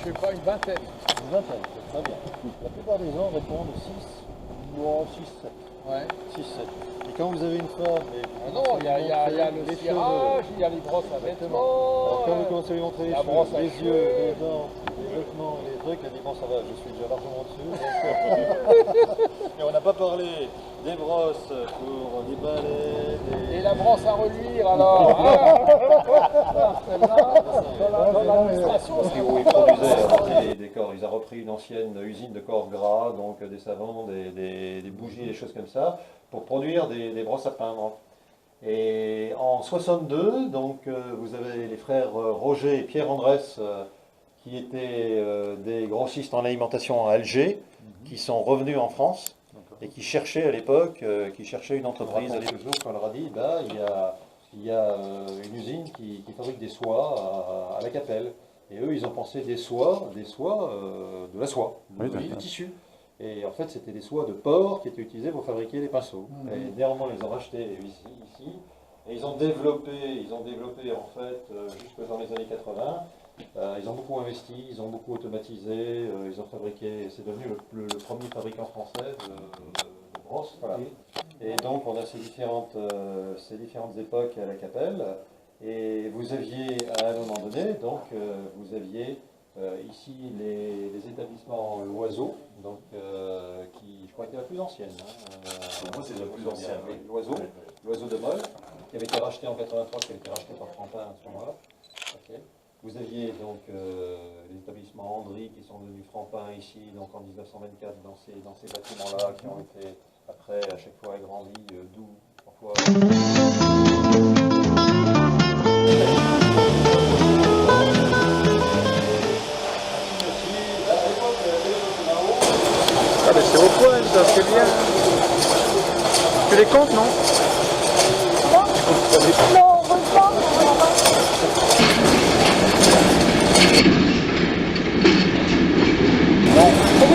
sais pas, une vingtaine. Une vingtaine, très bien. La plupart des gens répondent 6, bon 6, 7. Ouais. 6, 7. Et quand vous avez une femme... Ah non, il y a le cirage, il y a les brosses à vêtements. Alors quand vous commencez à lui montrer les brosse cheveux, à les cheveux. yeux, les dents, les vêtements, les trucs, elle dit bon ça va, je suis déjà largement dessus. Et on n'a pas parlé des brosses pour des balais, Et la brosse à reluire alors. Ah, celle-là, dans l'administration, c'est Ils produisaient des corps, ils ont repris une ancienne usine de corps gras, donc des savons, des bougies, des choses comme ça, pour produire des brosses à peindre. Et en 62, donc vous avez les frères Roger et Pierre Andrès, qui étaient des grossistes en alimentation à Alger, qui sont revenus en France et qui cherchaient à l'époque, une entreprise. À l'époque, on leur a dit, bah, il y a une usine qui fabrique des soies à la Capelle. Et eux, ils ont pensé des soies, de la soie, du tissu. Et en fait, c'était des soies de porc qui étaient utilisées pour fabriquer les pinceaux. Et néanmoins, ils ont racheté ici. Et ils ont développé en fait, jusque dans les années 80. Ils ont beaucoup investi, ils ont beaucoup automatisé, ils ont fabriqué, c'est devenu le premier fabricant français de brosses. Voilà. Et donc, on a ces différentes époques à la Capelle. Et vous aviez, à un moment donné, donc, vous aviez ici les établissements L'Oiseau, donc, qui, je crois, était la plus ancienne. Pour moi, c'est la plus ancienne. Oui, L'Oiseau de Molle, qui avait été racheté en 83, qui avait été racheté par Frampin à ce moment-là. Okay. Vous aviez donc les établissements Andry qui sont devenus Frampin ici, donc en 1924, dans ces bâtiments-là, qui ont été après à chaque fois agrandis, d'où parfois. Ah ben c'est au point, ça, c'est bien. Tu les comptes, non? Non, on veut pas.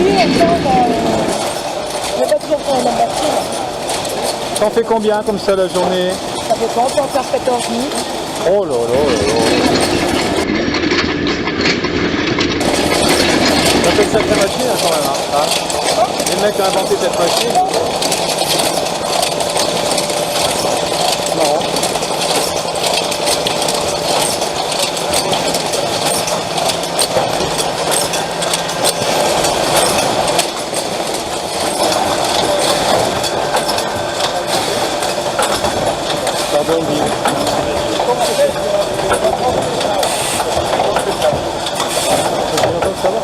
Oui, on pas toujours pour la batterie. T'en fais combien comme ça la journée? Ça fait quand on peut en faire 14 000. Oh là là là là. Ça fait une sacrée machine hein, quand même. Hein. Les mecs ont inventé cette machine. Marrant. Pardon, Guy. Ça va.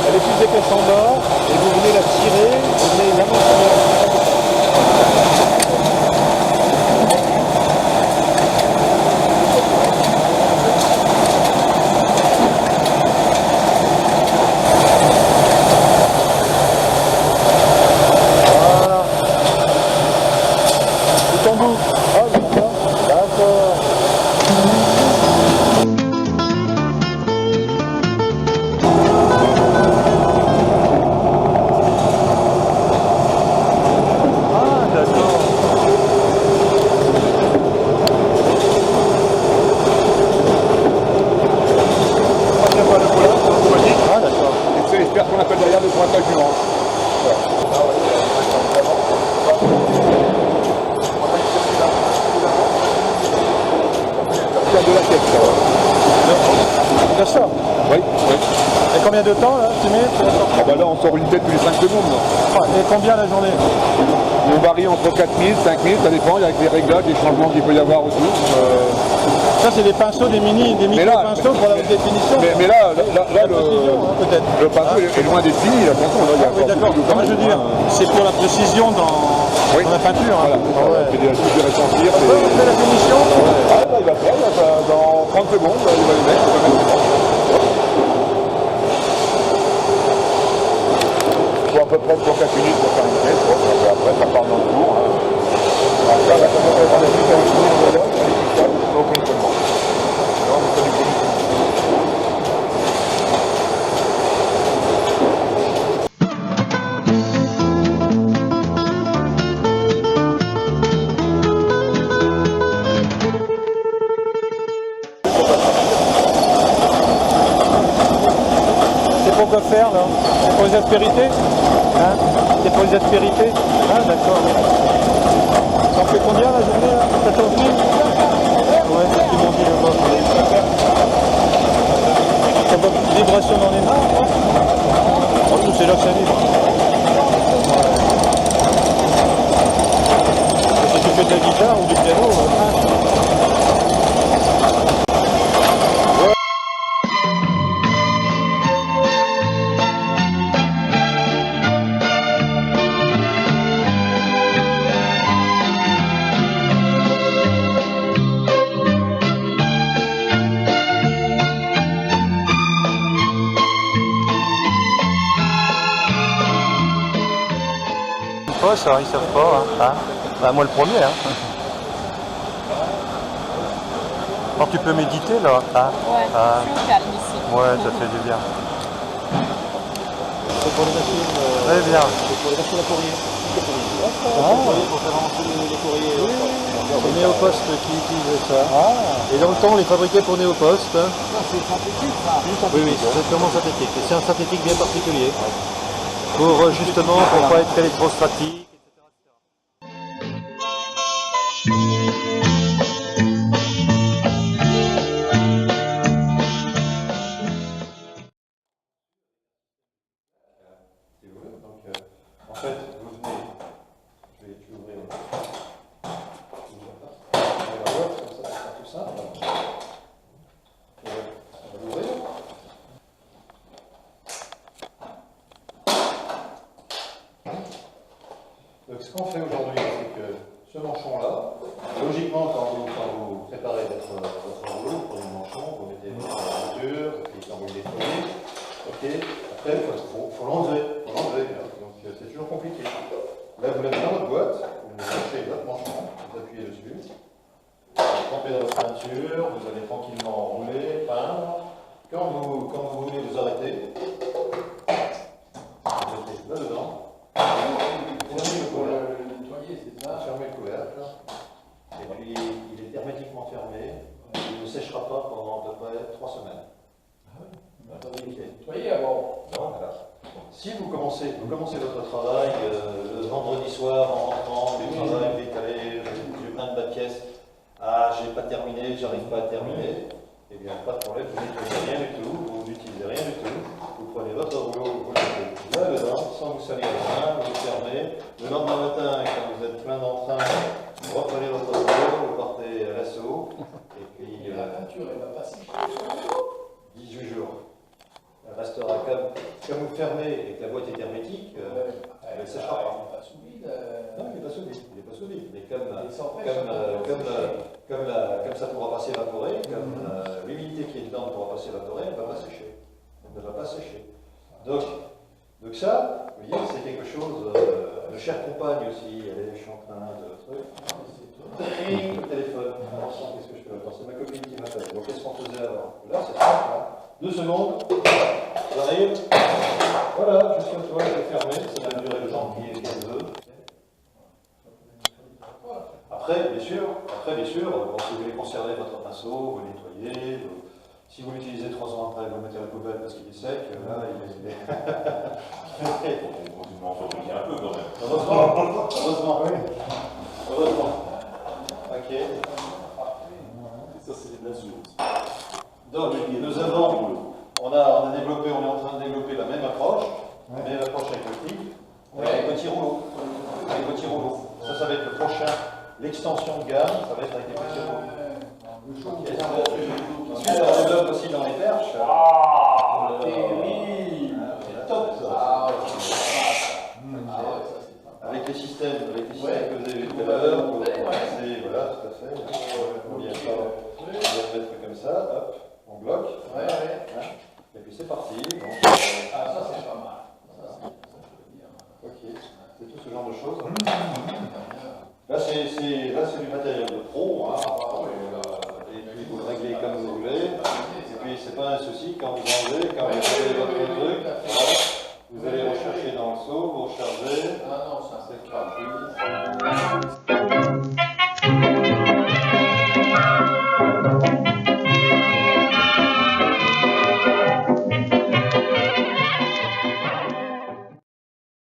Elle est plus épaisse en bas, et vous venez la tirer, vous venez la monter. Voilà. Tout en bout. Ah, d'accord. J'espère qu'on appelle derrière le pointage du hanche. De la tête, De ça? oui. Et combien de temps là tu mets? Ah bah là on sort une tête tous les 5 secondes. Là. Et combien la journée? On varie entre 4000, 5000, ça dépend, avec les réglages, les changements qu'il peut y avoir autour. Ça c'est des pinceaux, des micro-pinceaux pour la haute définition. Mais là, peut-être. le pinceau est loin d'être fini, attention. Là, il y a Oui, d'accord. Je veux dire, c'est pour la précision dans... Oui. Dans la peinture. Voilà, Ah c'est des super ressentir. ouais. On fait la finition. Ah, là, il va faire, dans 30 secondes, là, il va le mettre, il va mettre dedans. Il faut à peu près 3-4 minutes pour faire une pièce, bon, après ça part dans le four. Hein. Après, là, ça va être la suite avec le four, on va voir, avec tout ça, au conditionnement. Là, on fait du conditionnement. C'est pour quoi faire là? C'est pour les aspérités? Hein? C'est pour les aspérités? Ah d'accord. Ça en fait combien la journée là? 14 000? Ouais, c'est ce qu'ils m'ont dit là-bas. Ça va une vibration dans les mains? Oh, nous c'est là que ça vibre. Si tu fais de la guitare ou du piano, pas ça, ils savent pas. Hein. Bah, moi le premier. Hein. Alors tu peux méditer là. Hein. Ouais, Ah. je suis au calme ici. Ouais, ça fait du bien. C'est pour les machines. Très bien. C'est pour les machines à courrier. Pour faire avancer les courriers. C'est Néopost qui utilise ça. Et dans le temps, on les fabriquait pour Néopost. C'est synthétique, ça. Oui, oui, c'est totalement synthétique. Et c'est un synthétique bien particulier. Pour justement, pour pas être électrostatique. En fait, vous venez, je vais ouvrir comme ça sera tout simple. On va l'ouvrir. Donc ce qu'on fait aujourd'hui, c'est que ce manchon-là, logiquement, quand vous préparez votre rouleau, vous prenez le manchon, vous mettez votre mesure, et puis quand vous le nettoyez, ok, après il faut l'enlever, hein. Donc c'est toujours compliqué. Là vous l'avez dans votre boîte, vous cherchez votre manchon, vous appuyez dessus, vous trempez dans votre peinture, vous allez tranquillement rouler, peindre. Quand vous voulez vous arrêter, vous mettez là-dedans. Pour le nettoyer, c'est ça. Fermez le couvercle. Et puis il est hermétiquement fermé. Il ne séchera pas pendant à peu près 3 semaines. Attendez, il faut nettoyer avant. Non, voilà. Si vous commencez votre travail le vendredi soir en rentrant du travail décalé, j'ai plein de bas de pièces, ah j'ai pas terminé, j'arrive pas à terminer, eh bien pas de problème, vous nettoyez rien du tout, vous n'utilisez rien du tout, vous prenez votre rouleau, vous le mettez là-dedans, sans vous salir les mains, vous le fermez, le lendemain matin, quand vous êtes plein d'entrain, vous reprenez votre rouleau, vous partez à l'assaut, et puis La peinture, elle va pas sécher. 18 jours. Elle restera comme vous fermez et que la boîte est hermétique, elle ne séchera pas. Il n'est pas sous vide. Non, il n'est pas sous vide, mais comme ça ne pourra pas s'évaporer, comme l'humidité qui est dedans ne pourra pas s'évaporer, elle ne va pas sécher. Elle ne va pas sécher. Donc ça, vous voyez, c'est quelque chose, de chère compagne aussi, je suis en train de truc. Le téléphone. Alors, qu'est-ce que je fais? Attends, c'est ma copine qui m'appelle. Donc qu'est-ce qu'on faisait avant? Là, c'est simple, hein. 2 secondes, j'arrive, voilà, je suis au toit, je vais fermer, ça va durer le temps qui veut. Après, bien sûr, bon, si vous voulez conserver votre pinceau, vous le nettoyez, si vous l'utilisez 3 ans après, vous le mettez à la poubelle parce qu'il est sec, là, il est... On en fabrique un peu quand même. Heureusement, oui. Heureusement. Ok. Ça, c'est de l'azur. Donc, on est en train de développer la même approche avec le petit rouleau. Avec le petit rouleau. Ça va être le prochain. L'extension de gamme, ça va être avec les petits rouleaux. Ensuite, on développe aussi dans les perches. Top ça. Avec les systèmes hauteur, pour passer, voilà, tout à fait. On vient le mettre comme ça, hop, on bloque. Et puis c'est parti. Donc, Ah, ça c'est pas mal. ok, c'est tout ce genre de choses. Là, c'est